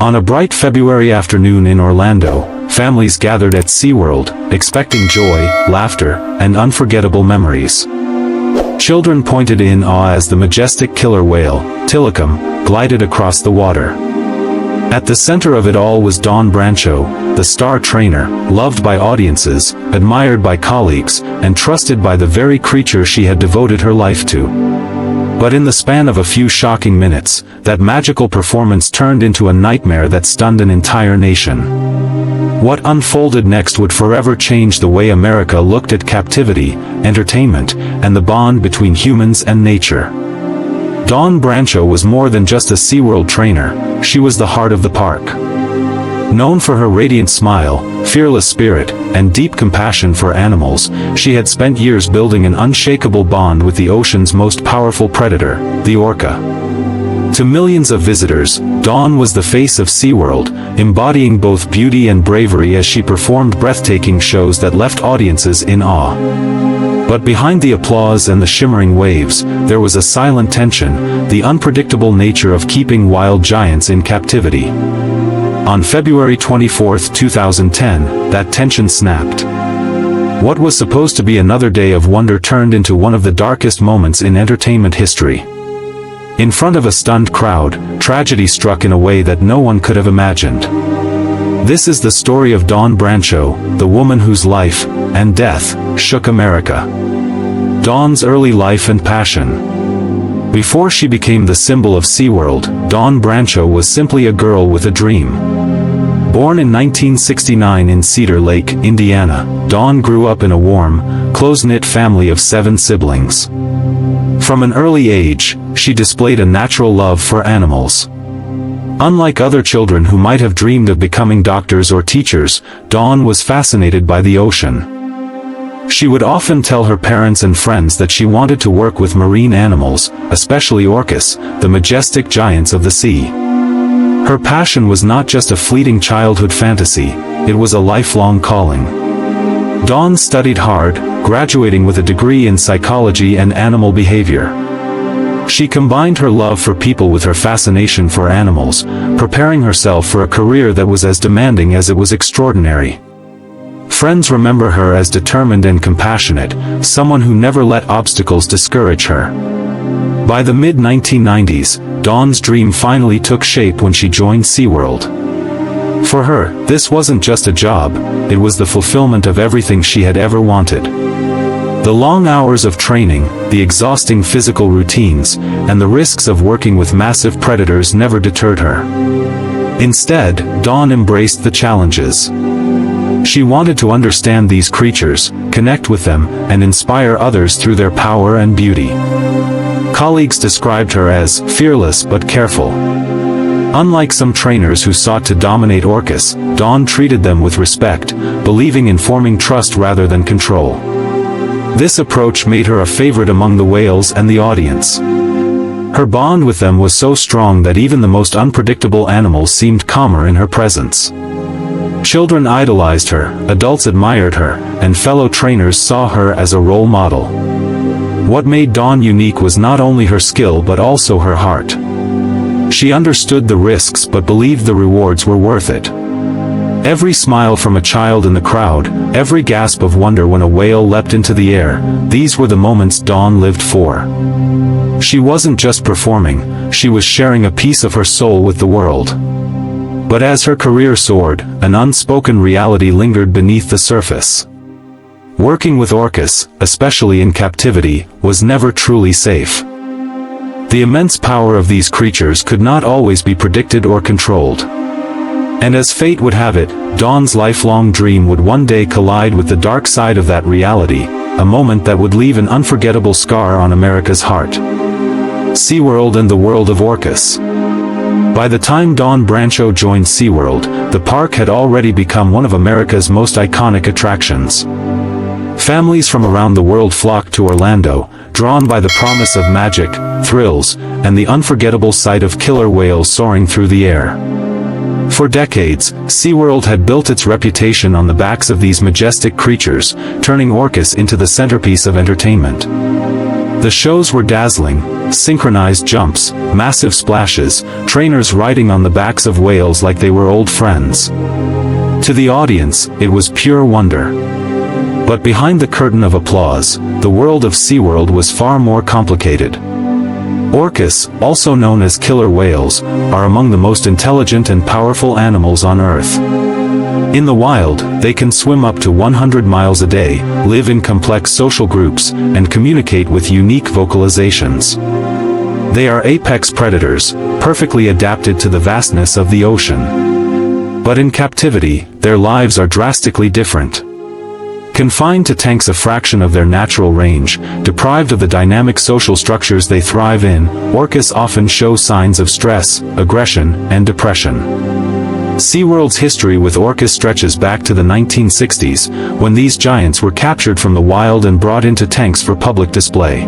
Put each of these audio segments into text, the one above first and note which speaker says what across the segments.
Speaker 1: On a bright February afternoon in Orlando, families gathered at SeaWorld, expecting joy, laughter, and unforgettable memories. Children pointed in awe as the majestic killer whale, Tilikum, glided across the water. At the center of it all was Dawn Brancheau, the star trainer, loved by audiences, admired by colleagues, and trusted by the very creature she had devoted her life to. But in the span of a few shocking minutes, that magical performance turned into a nightmare that stunned an entire nation. What unfolded next would forever change the way America looked at captivity, entertainment, and the bond between humans and nature. Dawn Brancheau was more than just a SeaWorld trainer, she was the heart of the park. Known for her radiant smile, fearless spirit, and deep compassion for animals, she had spent years building an unshakable bond with the ocean's most powerful predator, the orca. To millions of visitors, Dawn was the face of SeaWorld, embodying both beauty and bravery as she performed breathtaking shows that left audiences in awe. But behind the applause and the shimmering waves, there was a silent tension, the unpredictable nature of keeping wild giants in captivity. On February 24, 2010, that tension snapped. What was supposed to be another day of wonder turned into one of the darkest moments in entertainment history. In front of a stunned crowd, tragedy struck in a way that no one could have imagined. This is the story of Dawn Brancheau, the woman whose life and death shook America. Dawn's early life and passion. Before she became the symbol of SeaWorld, Dawn Brancheau was simply a girl with a dream. Born in 1969 in Cedar Lake, Indiana, Dawn grew up in a warm, close-knit family of 7 siblings. From an early age, she displayed a natural love for animals. Unlike other children who might have dreamed of becoming doctors or teachers, Dawn was fascinated by the ocean. She would often tell her parents and friends that she wanted to work with marine animals, especially orcas, the majestic giants of the sea. Her passion was not just a fleeting childhood fantasy, it was a lifelong calling. Dawn studied hard, graduating with a degree in psychology and animal behavior. She combined her love for people with her fascination for animals, preparing herself for a career that was as demanding as it was extraordinary. Friends remember her as determined and compassionate, someone who never let obstacles discourage her. By the mid-1990s, Dawn's dream finally took shape when she joined SeaWorld. For her, this wasn't just a job, it was the fulfillment of everything she had ever wanted. The long hours of training, the exhausting physical routines, and the risks of working with massive predators never deterred her. Instead, Dawn embraced the challenges. She wanted to understand these creatures, connect with them, and inspire others through their power and beauty. Colleagues described her as fearless but careful. Unlike some trainers who sought to dominate orcas, Dawn treated them with respect, believing in forming trust rather than control. This approach made her a favorite among the whales and the audience. Her bond with them was so strong that even the most unpredictable animals seemed calmer in her presence. Children idolized her, adults admired her, and fellow trainers saw her as a role model. What made Dawn unique was not only her skill but also her heart. She understood the risks but believed the rewards were worth it. Every smile from a child in the crowd, every gasp of wonder when a whale leapt into the air, these were the moments Dawn lived for. She wasn't just performing, she was sharing a piece of her soul with the world. But as her career soared, an unspoken reality lingered beneath the surface. Working with orcas, especially in captivity, was never truly safe. The immense power of these creatures could not always be predicted or controlled. And as fate would have it, Dawn's lifelong dream would one day collide with the dark side of that reality, a moment that would leave an unforgettable scar on America's heart. SeaWorld and the world of orcas. By the time Dawn Brancheau joined SeaWorld, the park had already become one of America's most iconic attractions. Families from around the world flocked to Orlando, drawn by the promise of magic, thrills, and the unforgettable sight of killer whales soaring through the air. For decades, SeaWorld had built its reputation on the backs of these majestic creatures, turning orcas into the centerpiece of entertainment. The shows were dazzling: synchronized jumps, massive splashes, trainers riding on the backs of whales like they were old friends. To the audience, it was pure wonder. But behind the curtain of applause, the world of SeaWorld was far more complicated. Orcas, also known as killer whales, are among the most intelligent and powerful animals on Earth. In the wild, they can swim up to 100 miles a day, live in complex social groups, and communicate with unique vocalizations. They are apex predators, perfectly adapted to the vastness of the ocean. But in captivity, their lives are drastically different. Confined to tanks a fraction of their natural range, deprived of the dynamic social structures they thrive in, orcas often show signs of stress, aggression, and depression. SeaWorld's history with orcas stretches back to the 1960s, when these giants were captured from the wild and brought into tanks for public display.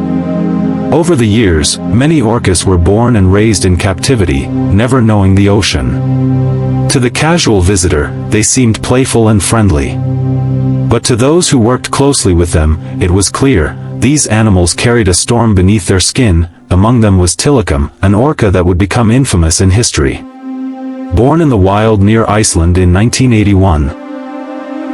Speaker 1: Over the years, many orcas were born and raised in captivity, never knowing the ocean. To the casual visitor, they seemed playful and friendly. But to those who worked closely with them, it was clear, these animals carried a storm beneath their skin. Among them was Tilikum, an orca that would become infamous in history. Born in the wild near Iceland in 1981,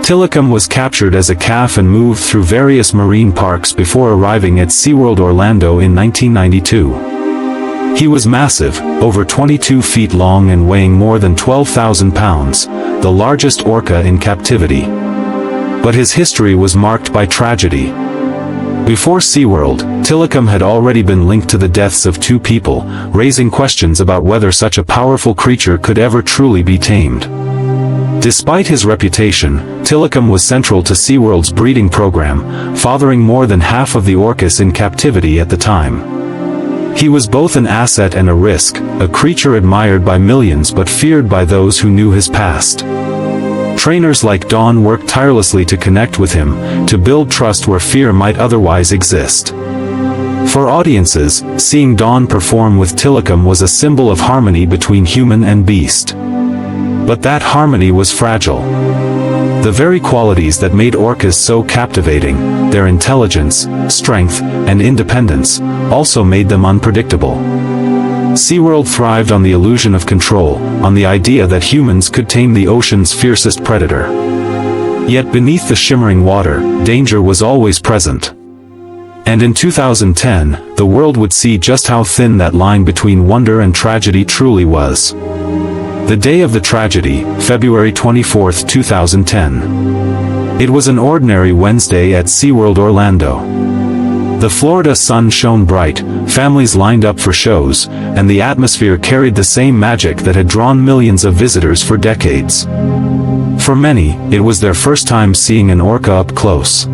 Speaker 1: Tilikum was captured as a calf and moved through various marine parks before arriving at SeaWorld Orlando in 1992. He was massive, over 22 feet long and weighing more than 12,000 pounds, the largest orca in captivity. But his history was marked by tragedy. Before SeaWorld, Tilikum had already been linked to the deaths of 2 people, raising questions about whether such a powerful creature could ever truly be tamed. Despite his reputation, Tilikum was central to SeaWorld's breeding program, fathering more than half of the orcas in captivity at the time. He was both an asset and a risk, a creature admired by millions but feared by those who knew his past. Trainers like Dawn worked tirelessly to connect with him, to build trust where fear might otherwise exist. For audiences, seeing Dawn perform with Tilikum was a symbol of harmony between human and beast. But that harmony was fragile. The very qualities that made orcas so captivating, their intelligence, strength, and independence, also made them unpredictable. SeaWorld thrived on the illusion of control, on the idea that humans could tame the ocean's fiercest predator. Yet beneath the shimmering water, danger was always present. And in 2010, the world would see just how thin that line between wonder and tragedy truly was. The day of the tragedy, February 24, 2010. It was an ordinary Wednesday at SeaWorld Orlando. The Florida sun shone bright, families lined up for shows, and the atmosphere carried the same magic that had drawn millions of visitors for decades. For many, it was their first time seeing an orca up close.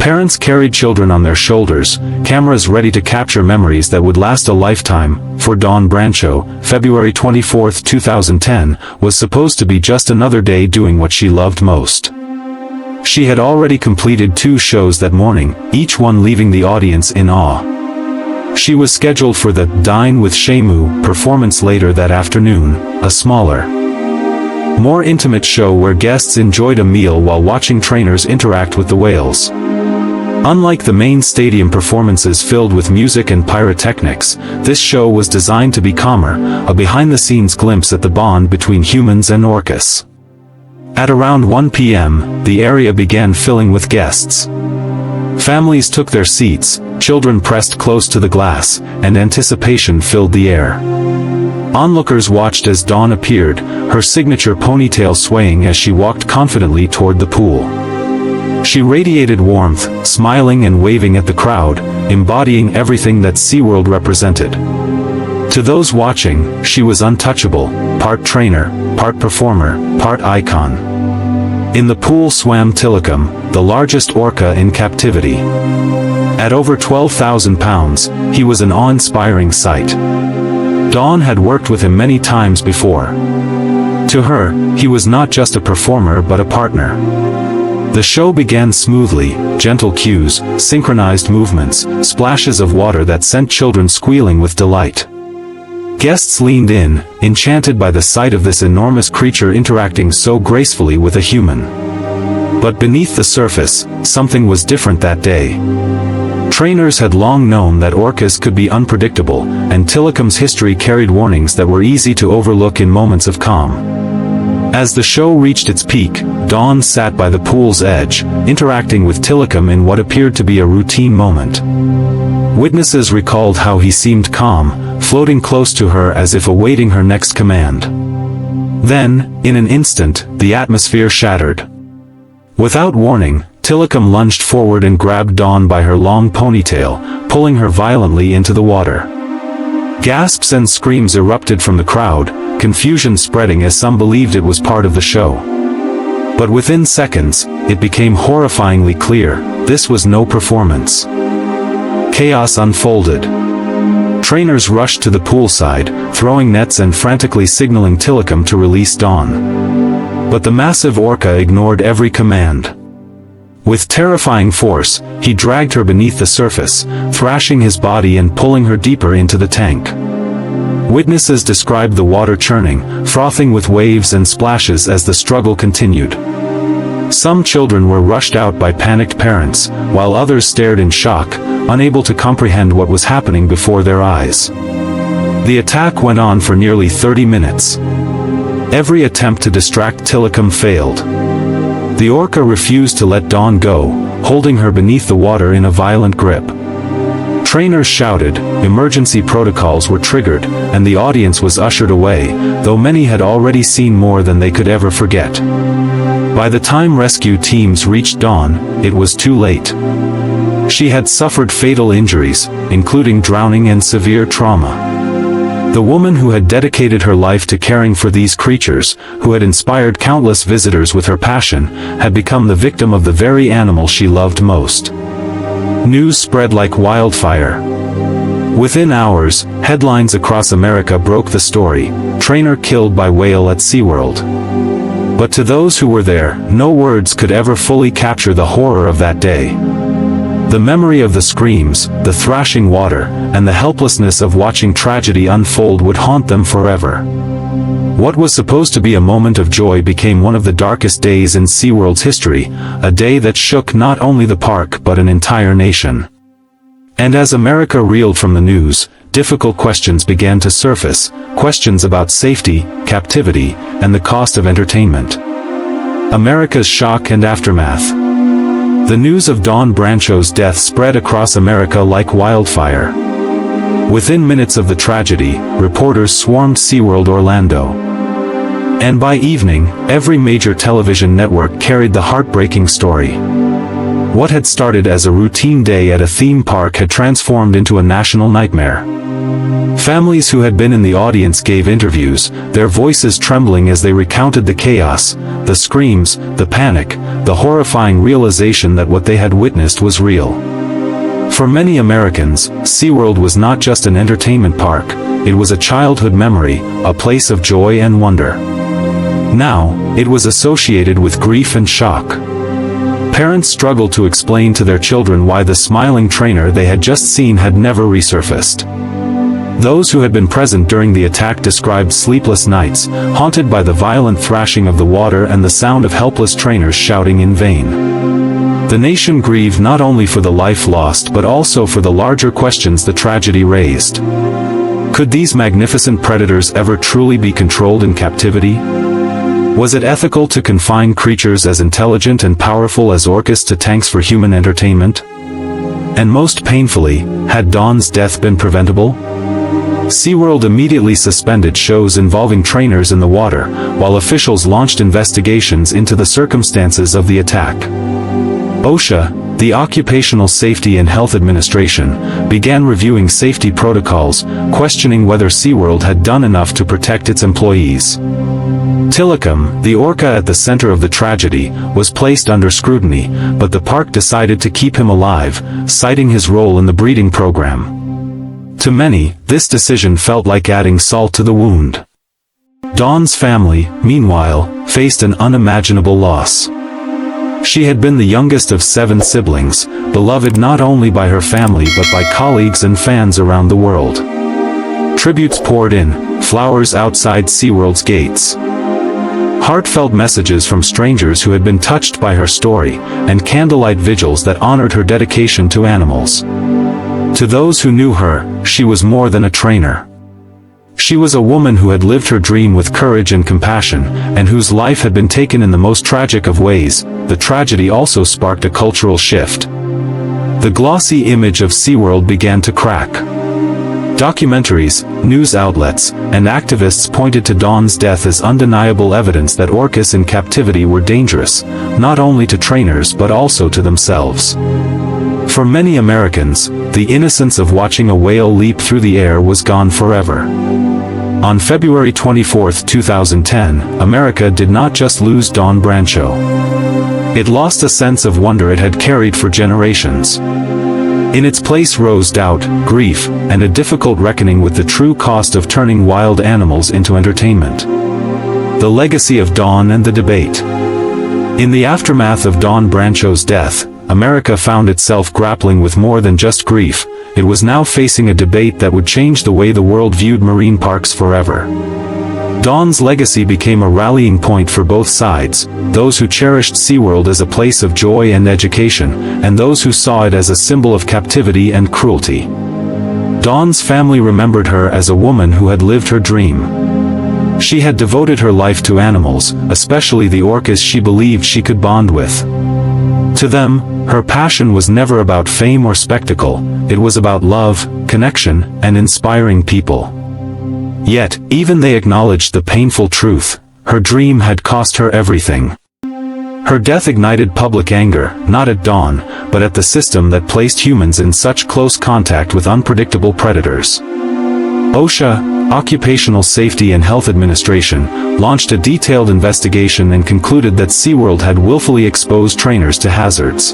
Speaker 1: Parents carried children on their shoulders, cameras ready to capture memories that would last a lifetime. For Dawn Brancho, February 24, 2010, was supposed to be just another day doing what she loved most. She had already completed 2 shows that morning, each one leaving the audience in awe. She was scheduled for the Dine with Shamu performance later that afternoon, a smaller, more intimate show where guests enjoyed a meal while watching trainers interact with the whales. Unlike the main stadium performances filled with music and pyrotechnics, this show was designed to be calmer, a behind-the-scenes glimpse at the bond between humans and orcas. At around 1 p.m., the area began filling with guests. Families took their seats, children pressed close to the glass, and anticipation filled the air. Onlookers watched as Dawn appeared, her signature ponytail swaying as she walked confidently toward the pool. She radiated warmth, smiling and waving at the crowd, embodying everything that SeaWorld represented. To those watching, she was untouchable, part trainer, part performer, part icon. In the pool swam Tilikum, the largest orca in captivity. At over 12,000 pounds, he was an awe-inspiring sight. Dawn had worked with him many times before. To her, he was not just a performer but a partner. The show began smoothly, gentle cues, synchronized movements, splashes of water that sent children squealing with delight. Guests leaned in, enchanted by the sight of this enormous creature interacting so gracefully with a human. But beneath the surface, something was different that day. Trainers had long known that orcas could be unpredictable, and Tilikum's history carried warnings that were easy to overlook in moments of calm. As the show reached its peak, Dawn sat by the pool's edge, interacting with Tilikum in what appeared to be a routine moment. Witnesses recalled how he seemed calm, floating close to her as if awaiting her next command. Then, in an instant, the atmosphere shattered. Without warning, Tilikum lunged forward and grabbed Dawn by her long ponytail, pulling her violently into the water. Gasps and screams erupted from the crowd, confusion spreading as some believed it was part of the show. But within seconds, it became horrifyingly clear, this was no performance. Chaos unfolded. Trainers rushed to the poolside, throwing nets and frantically signaling Tilikum to release Dawn. But the massive orca ignored every command. With terrifying force, he dragged her beneath the surface, thrashing his body and pulling her deeper into the tank. Witnesses described the water churning, frothing with waves and splashes as the struggle continued. Some children were rushed out by panicked parents, while others stared in shock, unable to comprehend what was happening before their eyes. The attack went on for nearly 30 minutes. Every attempt to distract Tilikum failed. The orca refused to let Dawn go, holding her beneath the water in a violent grip. Trainers shouted, emergency protocols were triggered, and the audience was ushered away, though many had already seen more than they could ever forget. By the time rescue teams reached Dawn, it was too late. She had suffered fatal injuries, including drowning and severe trauma. The woman who had dedicated her life to caring for these creatures, who had inspired countless visitors with her passion, had become the victim of the very animal she loved most. News spread like wildfire. Within hours, headlines across America broke the story, trainer killed by whale at SeaWorld. But to those who were there, no words could ever fully capture the horror of that day. The memory of the screams, the thrashing water, and the helplessness of watching tragedy unfold would haunt them forever. What was supposed to be a moment of joy became one of the darkest days in SeaWorld's history, a day that shook not only the park but an entire nation. And as America reeled from the news, difficult questions began to surface, questions about safety, captivity, and the cost of entertainment. America's shock and aftermath. The news of Dawn Brancho's death spread across America like wildfire. Within minutes of the tragedy, reporters swarmed SeaWorld Orlando. And by evening, every major television network carried the heartbreaking story. What had started as a routine day at a theme park had transformed into a national nightmare. Families who had been in the audience gave interviews, their voices trembling as they recounted the chaos, the screams, the panic, the horrifying realization that what they had witnessed was real. For many Americans, SeaWorld was not just an entertainment park, it was a childhood memory, a place of joy and wonder. Now, it was associated with grief and shock. Parents struggled to explain to their children why the smiling trainer they had just seen had never resurfaced. Those who had been present during the attack described sleepless nights, haunted by the violent thrashing of the water and the sound of helpless trainers shouting in vain. The nation grieved not only for the life lost but also for the larger questions the tragedy raised. Could these magnificent predators ever truly be controlled in captivity? Was it ethical to confine creatures as intelligent and powerful as orcas to tanks for human entertainment? And most painfully, had Dawn's death been preventable? SeaWorld immediately suspended shows involving trainers in the water, while officials launched investigations into the circumstances of the attack. OSHA, the Occupational Safety and Health Administration, began reviewing safety protocols, questioning whether SeaWorld had done enough to protect its employees. Tilikum, the orca at the center of the tragedy, was placed under scrutiny, but the park decided to keep him alive, citing his role in the breeding program. To many, this decision felt like adding salt to the wound. Dawn's family, meanwhile, faced an unimaginable loss. She had been the youngest of 7 siblings, beloved not only by her family but by colleagues and fans around the world. Tributes poured in, flowers outside SeaWorld's gates. Heartfelt messages from strangers who had been touched by her story, and candlelight vigils that honored her dedication to animals. To those who knew her, she was more than a trainer. She was a woman who had lived her dream with courage and compassion, and whose life had been taken in the most tragic of ways. The tragedy also sparked a cultural shift. The glossy image of SeaWorld began to crack. Documentaries, news outlets, and activists pointed to Dawn's death as undeniable evidence that orcas in captivity were dangerous, not only to trainers but also to themselves. For many Americans, the innocence of watching a whale leap through the air was gone forever. On February 24, 2010, America did not just lose Dawn Brancheau. It lost a sense of wonder it had carried for generations. In its place rose doubt, grief, and a difficult reckoning with the true cost of turning wild animals into entertainment. The legacy of Dawn and the debate. In the aftermath of Dawn Brancheau's death, America found itself grappling with more than just grief. It was now facing a debate that would change the way the world viewed marine parks forever. Dawn's legacy became a rallying point for both sides, those who cherished SeaWorld as a place of joy and education, and those who saw it as a symbol of captivity and cruelty. Dawn's family remembered her as a woman who had lived her dream. She had devoted her life to animals, especially the orcas she believed she could bond with. To them, her passion was never about fame or spectacle, it was about love, connection, and inspiring people. Yet, even they acknowledged the painful truth: her dream had cost her everything. Her death ignited public anger, not at Dawn, but at the system that placed humans in such close contact with unpredictable predators. OSHA, Occupational Safety and Health Administration, launched a detailed investigation and concluded that SeaWorld had willfully exposed trainers to hazards.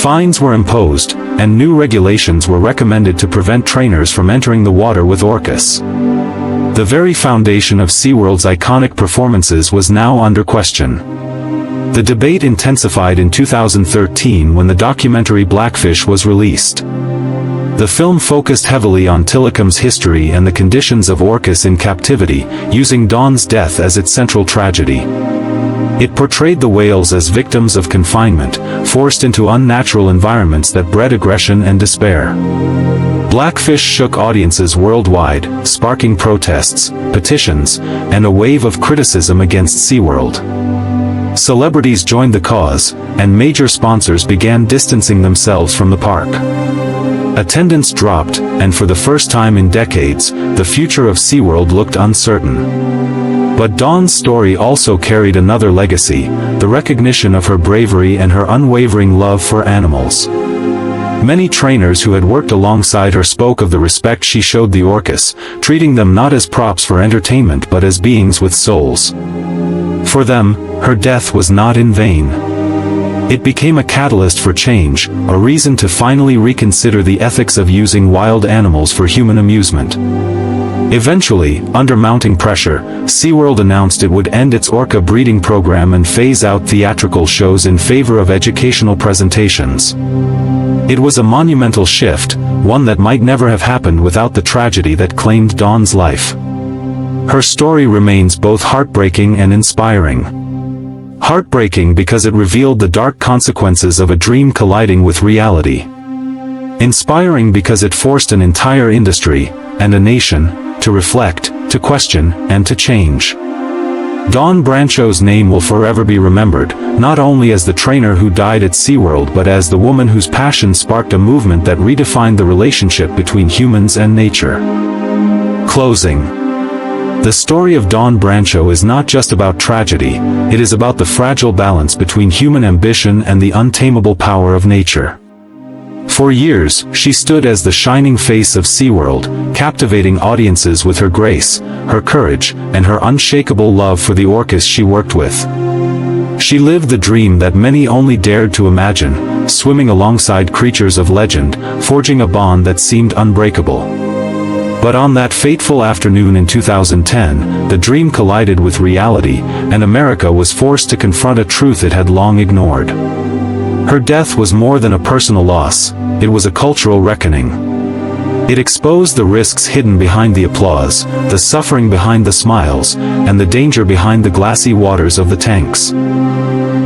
Speaker 1: Fines were imposed, and new regulations were recommended to prevent trainers from entering the water with orcas. The very foundation of SeaWorld's iconic performances was now under question. The debate intensified in 2013 when the documentary Blackfish was released. The film focused heavily on Tilikum's history and the conditions of orcas in captivity, using Dawn's death as its central tragedy. It portrayed the whales as victims of confinement, forced into unnatural environments that bred aggression and despair. Blackfish shook audiences worldwide, sparking protests, petitions, and a wave of criticism against SeaWorld. Celebrities joined the cause, and major sponsors began distancing themselves from the park. Attendance dropped, and for the first time in decades, the future of SeaWorld looked uncertain. But Dawn's story also carried another legacy: the recognition of her bravery and her unwavering love for animals. Many trainers who had worked alongside her spoke of the respect she showed the orcas, treating them not as props for entertainment but as beings with souls. For them, her death was not in vain. It became a catalyst for change, a reason to finally reconsider the ethics of using wild animals for human amusement. Eventually, under mounting pressure, SeaWorld announced it would end its orca breeding program and phase out theatrical shows in favor of educational presentations. It was a monumental shift, one that might never have happened without the tragedy that claimed Dawn's life. Her story remains both heartbreaking and inspiring. Heartbreaking because it revealed the dark consequences of a dream colliding with reality. Inspiring because it forced an entire industry, and a nation, to reflect, to question, and to change. Dawn Brancheau's name will forever be remembered, not only as the trainer who died at SeaWorld but as the woman whose passion sparked a movement that redefined the relationship between humans and nature. Closing. The story of Dawn Brancheau is not just about tragedy, it is about the fragile balance between human ambition and the untamable power of nature. For years, she stood as the shining face of SeaWorld, captivating audiences with her grace, her courage, and her unshakable love for the orcas she worked with. She lived the dream that many only dared to imagine, swimming alongside creatures of legend, forging a bond that seemed unbreakable. But on that fateful afternoon in 2010, the dream collided with reality, and America was forced to confront a truth it had long ignored. Her death was more than a personal loss, it was a cultural reckoning. It exposed the risks hidden behind the applause, the suffering behind the smiles, and the danger behind the glassy waters of the tanks.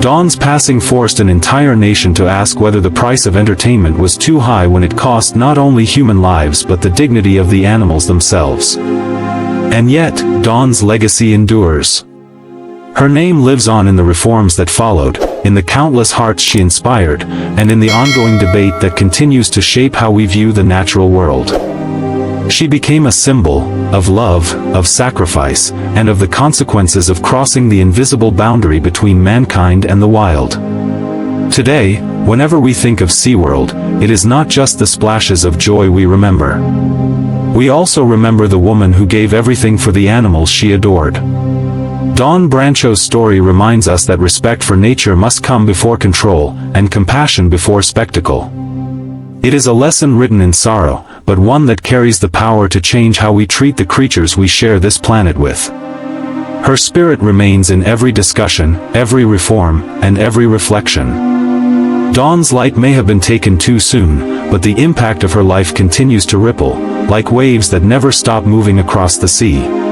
Speaker 1: Dawn's passing forced an entire nation to ask whether the price of entertainment was too high when it cost not only human lives but the dignity of the animals themselves. And yet, Dawn's legacy endures. Her name lives on in the reforms that followed, in the countless hearts she inspired, and in the ongoing debate that continues to shape how we view the natural world. She became a symbol of love, of sacrifice, and of the consequences of crossing the invisible boundary between mankind and the wild. Today, whenever we think of SeaWorld, it is not just the splashes of joy we remember. We also remember the woman who gave everything for the animals she adored. Dawn Brancho's story reminds us that respect for nature must come before control, and compassion before spectacle. It is a lesson written in sorrow, but one that carries the power to change how we treat the creatures we share this planet with. Her spirit remains in every discussion, every reform, and every reflection. Dawn's light may have been taken too soon, but the impact of her life continues to ripple, like waves that never stop moving across the sea.